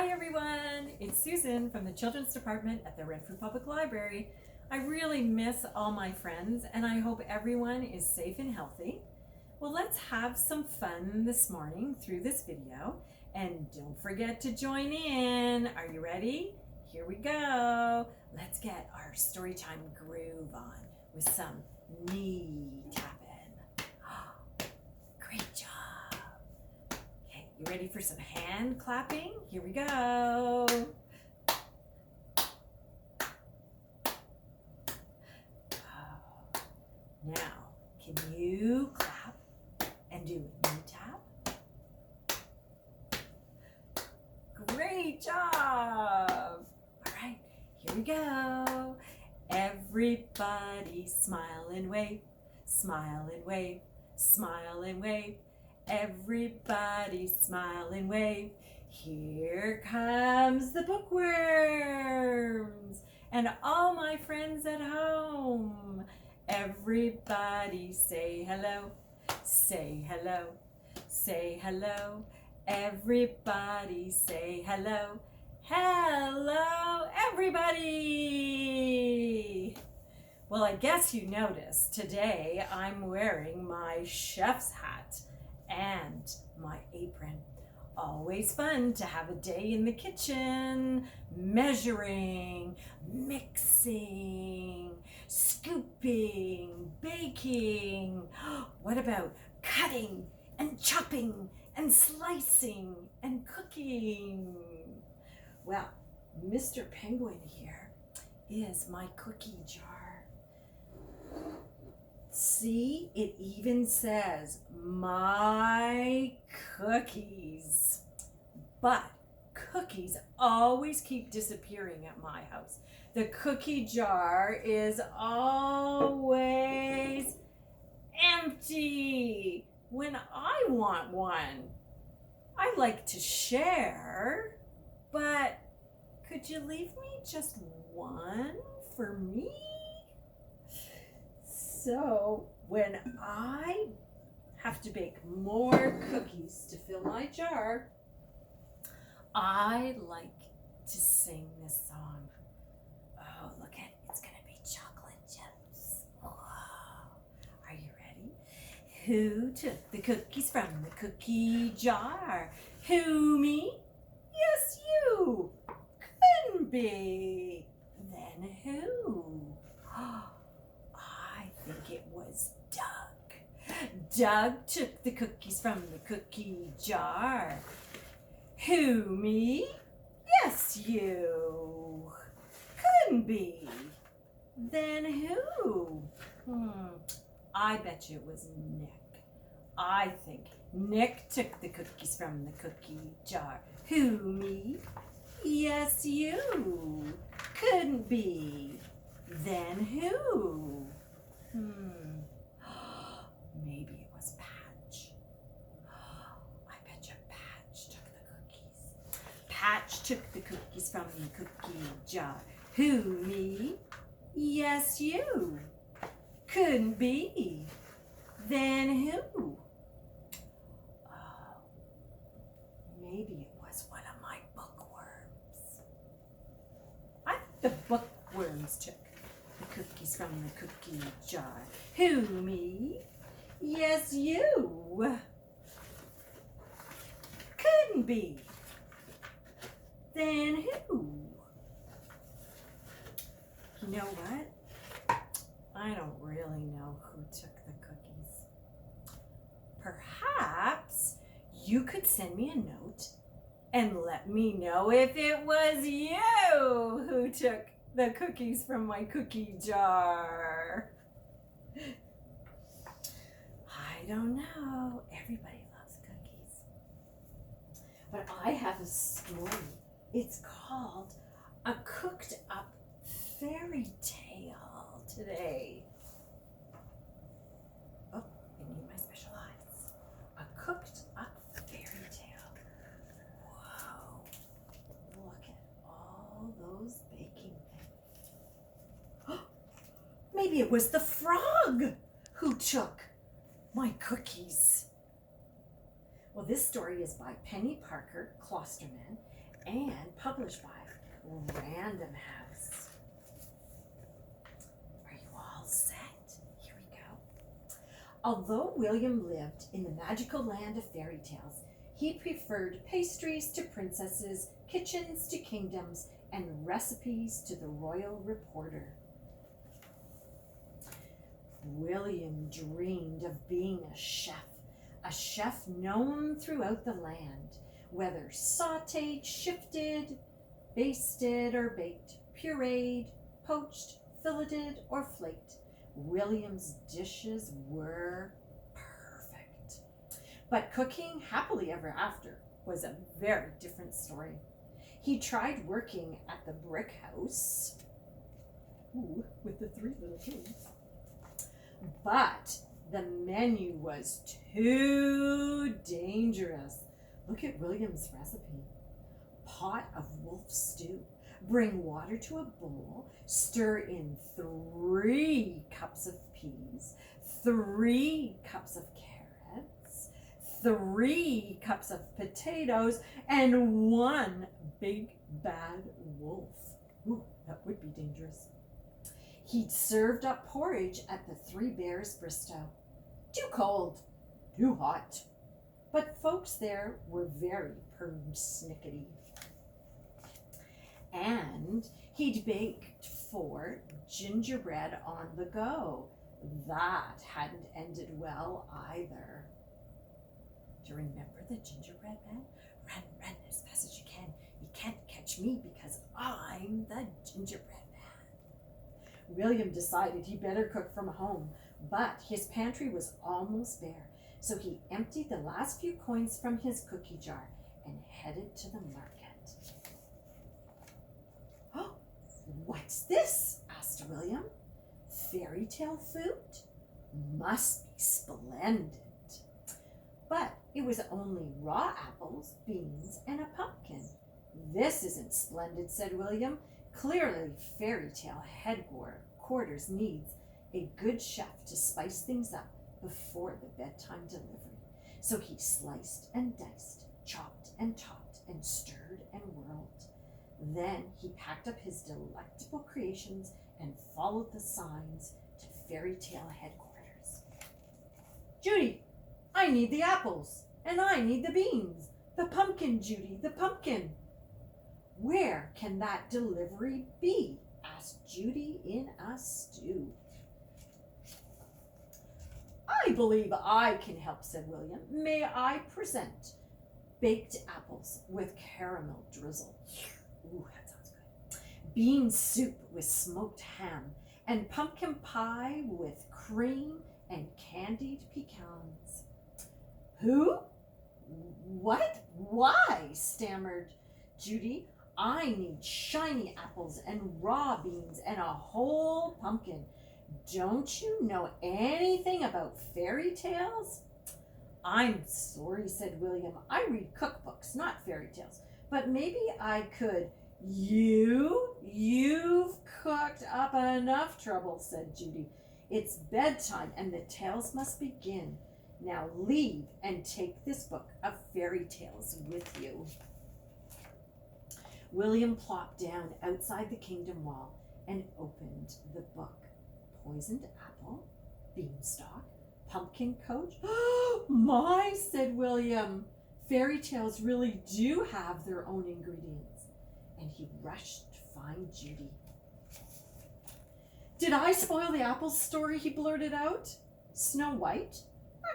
Hi everyone, it's Susan from the Children's Department at the Renfrew Public Library. I really miss all my friends and I hope everyone is safe and healthy. Well, let's have some fun this morning through this video, and don't forget to join in. Are you ready? Here we go. Let's get our Storytime groove on with some knee tapping. Great job. Okay, you ready for some hand clapping? Here we go. Now, can you clap and do a knee tap? Great job! All right, here we go. Everybody smile and wave, smile and wave, smile and wave. Everybody smile and wave. Here comes the bookworms and all my friends at home. Everybody say hello, say hello, say hello. Everybody say hello. Hello, everybody! Well, I guess you noticed today I'm wearing my chef's hat and my apron. Always fun to have a day in the kitchen, measuring, mixing, scooping, baking. What about cutting and chopping and slicing and cooking? Well, Mr. Penguin here is my cookie jar. See, it even says my cookies. But cookies always keep disappearing at my house. The cookie jar is always empty when I want one. I like to share, but could you leave me just one for me? So when I have to bake more cookies to fill my jar, I like to sing this song. Oh, look at it. It's going to be chocolate chips. Whoa. Are you ready? Who took the cookies from the cookie jar? Who, me? Yes, you. Couldn't be. Then who? I think it was Doug. Doug took the cookies from the cookie jar. Who, me? Yes, you. Couldn't be. Then who? I bet you it was Nick. I think Nick took the cookies from the cookie jar. Who, me? Yes, you. Couldn't be. Then who? Maybe it was Patch. I bet you Patch took the cookies. Patch took the cookies from the cookie jar. Who, me? Yes, you. Couldn't be. Then who? Maybe it was one of my bookworms. I think the bookworms took the cookies from the cookie jar. Who, me? Yes, you. Couldn't be. Then who? You know what? I don't really know who took the cookies. Perhaps you could send me a note and let me know if it was you who took the cookies from my cookie jar. I don't know. Everybody loves cookies. But I have a story. It's called A Cooked Up Fairy Tale today. Oh, I need my special eyes. A cooked up fairy tale. Whoa. Look at all those baking things. Maybe it was the frog who took my cookies. Well, this story is by Penny Parker Klosterman, and published by Random House. Are you all set? Here we go. Although William lived in the magical land of fairy tales, he preferred pastries to princesses, kitchens to kingdoms, and recipes to the royal reporter. William dreamed of being a chef known throughout the land, whether sautéed, shifted, basted or baked, pureed, poached, filleted, or flaked. William's dishes were perfect. But cooking happily ever after was a very different story. He tried working at the brick house, with the 3 little pigs, but the menu was too dangerous. Look at William's recipe. Pot of wolf stew. Bring water to a bowl. Stir in 3 cups of peas, 3 cups of carrots, 3 cups of potatoes, and 1 big bad wolf. Ooh, that would be dangerous. He'd served up porridge at the 3 Bears Bristow. Too cold, too hot. But folks there were very persnickety. And he'd baked 4 gingerbread on the go. That hadn't ended well either. Do you remember the gingerbread man? Run as fast as you can. You can't catch me because I'm the gingerbread man. William decided he better cook from home, but his pantry was almost bare, so he emptied the last few coins from his cookie jar and headed to the market. Oh, what's this? Asked William. Fairy tale food? Must be splendid. But it was only raw apples, beans, and a pumpkin. This isn't splendid, said William. Clearly, fairy tale headquarters needs a good chef to spice things up before the bedtime delivery. So he sliced and diced, chopped and topped, and stirred and whirled. Then he packed up his delectable creations and followed the signs to fairy tale headquarters. Judy, I need the apples, and I need the beans. The pumpkin, Judy, the pumpkin. Where can that delivery be? Asked Judy in a stew. I believe I can help, said William. May I present baked apples with caramel drizzle? Ooh, that sounds good. Bean soup with smoked ham, and pumpkin pie with cream and candied pecans. Who? What? Why? Stammered Judy. I need shiny apples and raw beans and a whole pumpkin. Don't you know anything about fairy tales? I'm sorry, said William. I read cookbooks, not fairy tales. But maybe I could. You've cooked up enough trouble, said Judy. It's bedtime and the tales must begin. Now leave and take this book of fairy tales with you. William plopped down outside the kingdom wall and opened the book. Poisoned apple, beanstalk, pumpkin coach. My, said William. Fairy tales really do have their own ingredients. And he rushed to find Judy. Did I spoil the apples story? He blurted out. Snow White?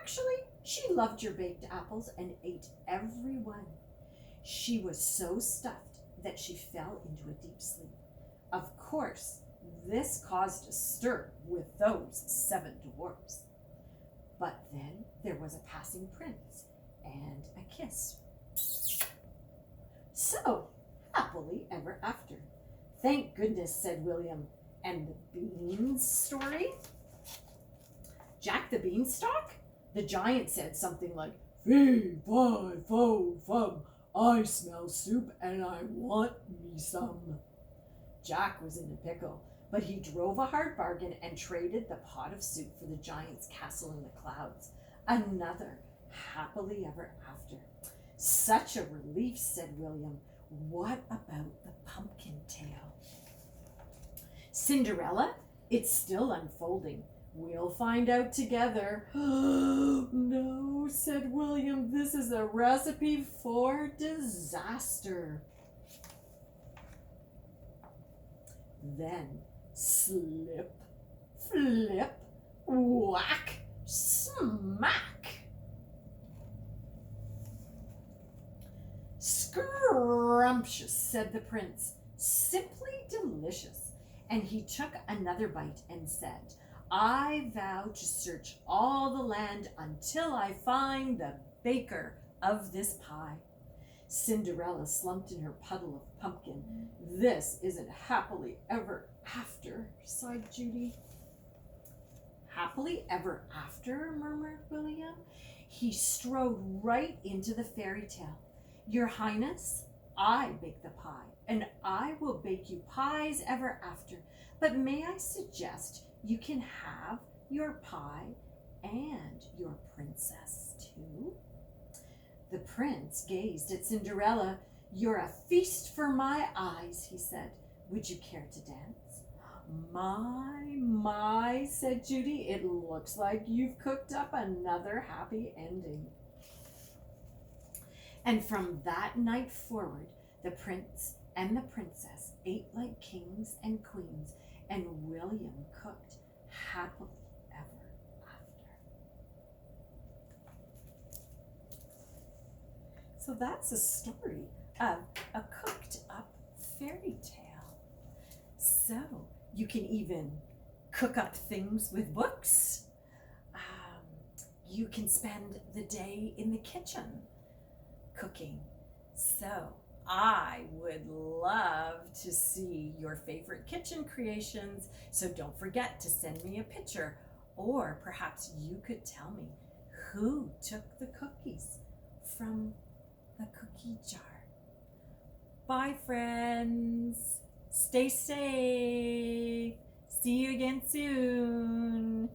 Actually, she loved your baked apples and ate every one. She was so stuffed that she fell into a deep sleep. Of course, this caused a stir with those 7 dwarfs. But then there was a passing prince and a kiss. So, happily ever after. Thank goodness, said William. And the beans story? Jack the Beanstalk? The giant said something like, Fee, fi, fo, fum, I smell soup and I want me some. Jack was in a pickle, but he drove a hard bargain and traded the pot of soup for the giant's castle in the clouds. Another happily ever after. Such a relief, said William. what about the pumpkin tale? Cinderella, it's still unfolding. We'll find out together. No, said William, this is a recipe for disaster. Then slip, flip, whack, smack. Scrumptious, said the prince, simply delicious. And he took another bite and said, I vow to search all the land until I find the baker of this pie. Cinderella slumped in her puddle of pumpkin. This isn't happily ever after, sighed Judy. Happily ever after, murmured William. He strode right into the fairy tale. Your Highness, I bake the pie, and I will bake you pies ever after. But may I suggest you can have your pie and your princess too? The prince gazed at Cinderella. You're a feast for my eyes, he said. Would you care to dance? My, said Judy. It looks like you've cooked up another happy ending. And from that night forward, the prince and the princess ate like kings and queens, and William cooked happily ever after. So that's a story of a cooked up fairy tale. So you can even cook up things with books. You can spend the day in the kitchen cooking. So I would love to see your favorite kitchen creations. So don't forget to send me a picture, or perhaps you could tell me who took the cookies from the cookie jar. Bye, friends. Stay safe. See you again soon.